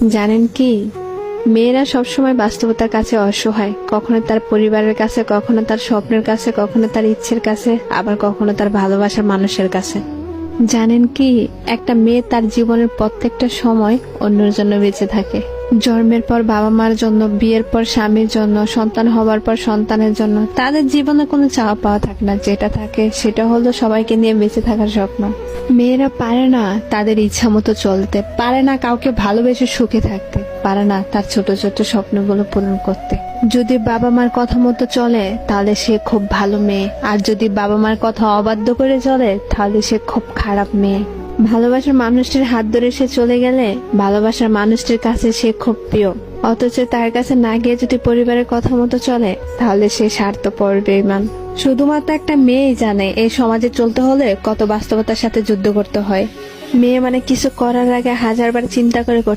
জানেন কি, মেয়েরা সবসময় বাস্তবতার কাছে অসহায়, কখনো তার পরিবারের কাছে, কখনো তার স্বপ্নের কাছে, কখনো তার ইচ্ছের কাছে, আবার কখনো তার ভালোবাসার মানুষের কাছে। জানেন কি, একটা মেয়ে তার জীবনের প্রত্যেকটা সময় অন্যের জন্য বেঁচে থাকে। জন্মের পর বাবা মার জন্য, বিয়ের পর স্বামীর জন্য, সন্তান হবার পর সন্তানের জন্য। তাদের জীবনে কোনো চাওয়া পাওয়া থাকে না, যেটা থাকে সেটা হলো সবাইকে নিয়ে বেঁচে থাকার স্বপ্ন। মেয়েরা পারে না তাদের ইচ্ছা মতো চলতে, পারে না কাউকে ভালোবেসে সুখে থাকতে, পারে না তার ছোট ছোট স্বপ্নগুলো পূরণ করতে। যদি বাবা মার কথা মতো চলে তাহলে সে খুব ভালো মেয়ে, আর যদি বাবা মার কথা অবাধ্য করে চলে তাহলে সে খুব খারাপ মেয়ে। ভালোবাসার মানুষটির হাত ধরে সে চলে গেলে ভালোবাসার মানুষটির কাছে সে খুব প্রিয়, অথচ তার কাছে না গিয়ে যদি পরিবারের কথা মতো চলে তাহলে সে স্বার্থপর, বেঈমান। শুধুমাত্র একটা মেয়েই জানে এই সমাজে চলতে হলে কত বাস্তবতার সাথে যুদ্ধ করতে হয়। মেয়ে মানে কিছু করার আগে হাজারবার চিন্তা করে করতে